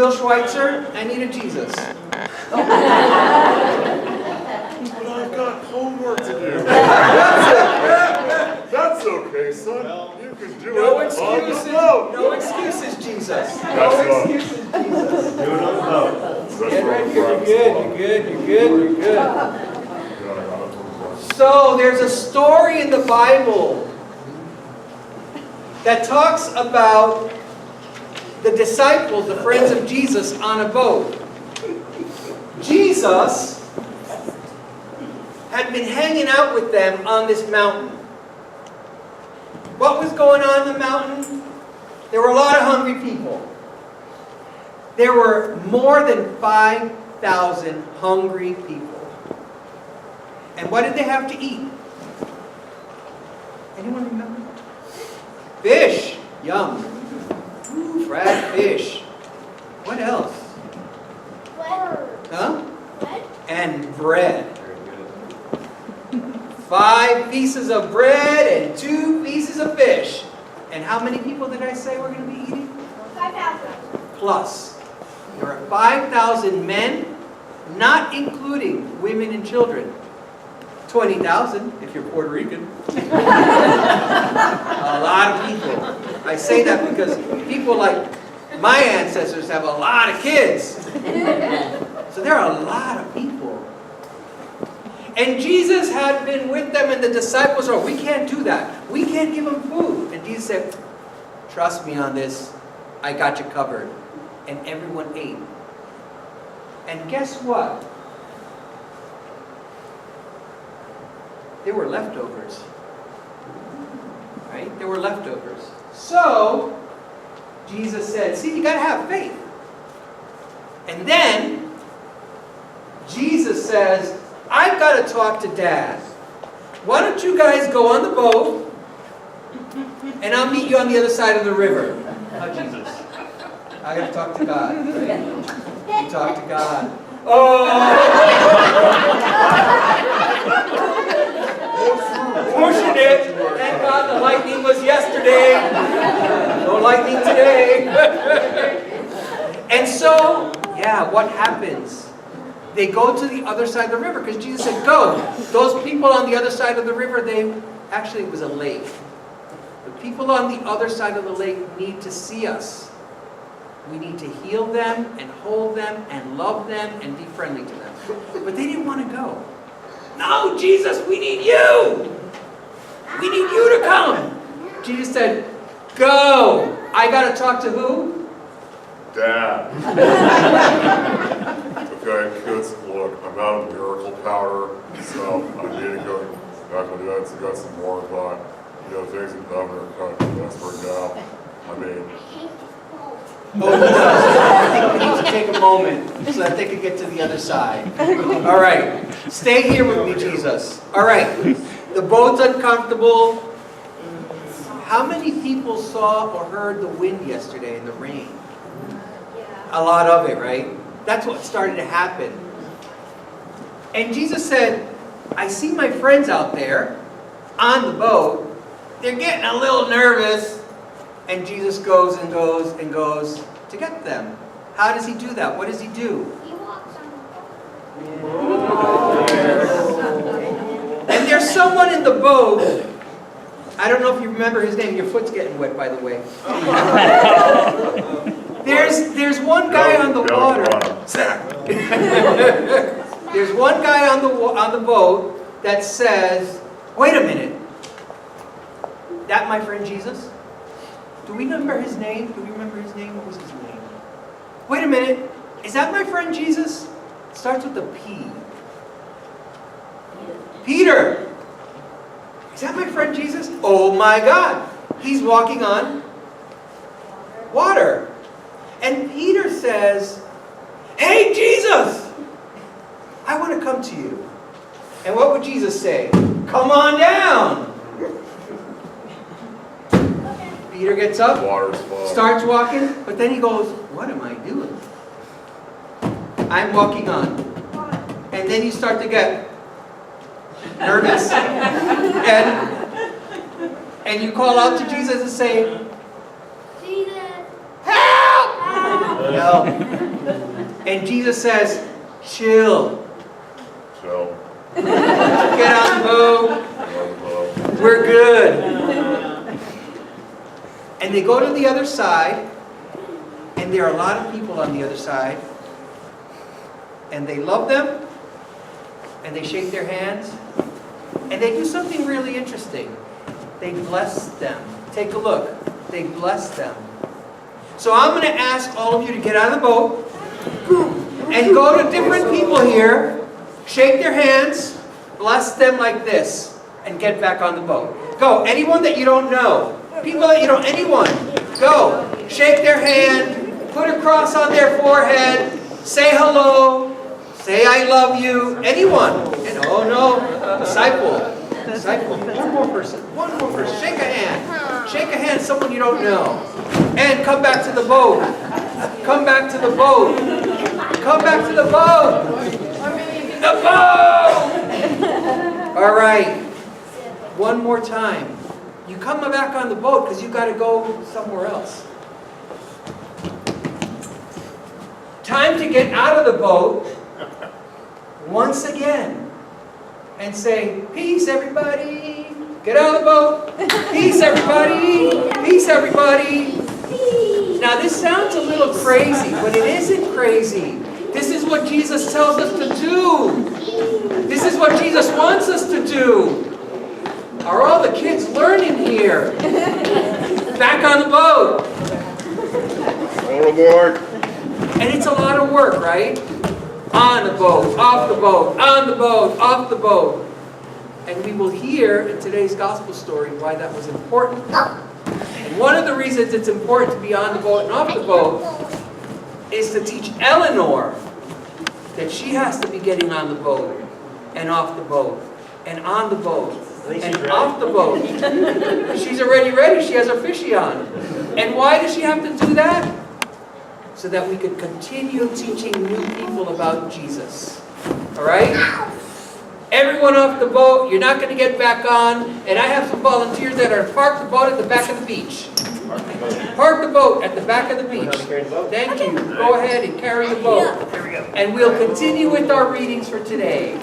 Will Schweitzer, I need a Jesus. But I've got homework to do. That's okay, son. You can do No it excuses. on the boat. No excuses, Jesus. That's No right. excuses, Jesus. Do it on the boat. Get right here. You're good. You're good. You're good. So there's a story in the Bible that talks about the disciples, the friends of Jesus, on a boat. Jesus had been hanging out with them on this mountain. What was going on in the mountain? There were a lot of hungry people. There were more than 5,000 hungry people. And what did they have to eat? Anyone remember? Fish. Yum. Ooh, fried fish. What else? Bread. Huh? Bread. And bread. 5 pieces of bread and 2 pieces of fish. And how many people did I say we're going to be eating? 5,000. Plus. There are 5,000 men, not including women and children. 20,000 if you're Puerto Rican. A lot of people. I say that because people like my ancestors have a lot of kids. So there are a lot of people. And Jesus had been with them, and the disciples are, we can't do that. We can't give them food. And Jesus said, trust me on this. I got you covered. And everyone ate. And guess what? There were leftovers. Right? There were leftovers. So, Jesus said, see, you got to have faith. And then, Jesus says, I've got to talk to Dad. Why don't you guys go on the boat, and I'll meet you on the other side of the river. Oh, Jesus. I got to talk to God. Right? You talk to God. Oh! Pushing it. Thank God the lightning was yesterday. No lightning today. And so, yeah, what happens? They go to the other side of the river because Jesus said, go. Those people on the other side of the river, actually it was a lake. The people on the other side of the lake need to see us. We need to heal them and hold them and love them and be friendly to them. But they didn't want to go. No, Jesus, we need you. We need you to come. Jesus said, go. I got to talk to who? Dad. Okay, kids, look, I'm out of miracle powder, so I need to go back to that to get some more, but, things in the oven are kind of desperate now. I mean... Oh, he does. I think we need to take a moment so that they can get to the other side. All right. Stay here with me, Jesus. All right. The boat's uncomfortable. How many people saw or heard the wind yesterday and the rain? A lot of it, right? That's what started to happen. And Jesus said, I see my friends out there on the boat. They're getting a little nervous. And Jesus goes and goes and goes to get them. How does he do that? What does he do? He walks on the boat. And there's someone in the boat. I don't know if you remember his name. Your foot's getting wet, by the way. There's one guy on the water. There's one guy on the boat that says, wait a minute. That my friend Jesus? Do we remember his name? Do we remember his name? What was his name? Wait a minute. Is that my friend Jesus? It starts with a P. Peter. Is that my friend Jesus? Oh my God. He's walking on water. And Peter says, hey, Jesus, I want to come to you. And what would Jesus say? Come on down. Peter gets up, starts walking, but then he goes, what am I doing? I'm walking on. And then you start to get nervous. And you call out to Jesus and say, Jesus. help! No. And Jesus says, chill. Chill. Get on the boat. We're good. And they go to the other side, and there are a lot of people on the other side, and they love them, and they shake their hands, and they do something really interesting. They bless them. Take a look. They bless them. So I'm going to ask all of you to get out of the boat and go to different people here, shake their hands, bless them like this, and get back on the boat. Go. Anyone that you don't know. People that you don't, anyone. Go. Shake their hand, put a cross on their forehead, say hello, say I love you. Anyone. And oh no, disciple. Disciple. One more person. One more person. Shake a hand. Shake a hand, someone you don't know. And come back to the boat. Come back to the boat. Come back to the boat. The boat! All right. One more time. You come back on the boat because you've got to go somewhere else. Time to get out of the boat once again and say, peace everybody. Get out of the boat. Peace everybody. Peace everybody. Now this sounds a little crazy, but it isn't crazy. This is what Jesus tells us to do. This is what Jesus wants us to do. Are all the kids learning here? Back on the boat. All aboard. And it's a lot of work, right? On the boat, off the boat, on the boat, off the boat. And we will hear in today's gospel story why that was important. And one of the reasons it's important to be on the boat and off the boat is to teach Eleanor that she has to be getting on the boat and off the boat and on the boat and off the boat. She's already ready. She has her fishy on. And why does she have to do that? So that we could continue teaching new people about Jesus. All right? Everyone off the boat. You're not going to get back on. And I have some volunteers that are parked the boat at the back of the beach. Park the boat at the back of the beach. Thank you. Go ahead and carry the boat. And we'll continue with our readings for today.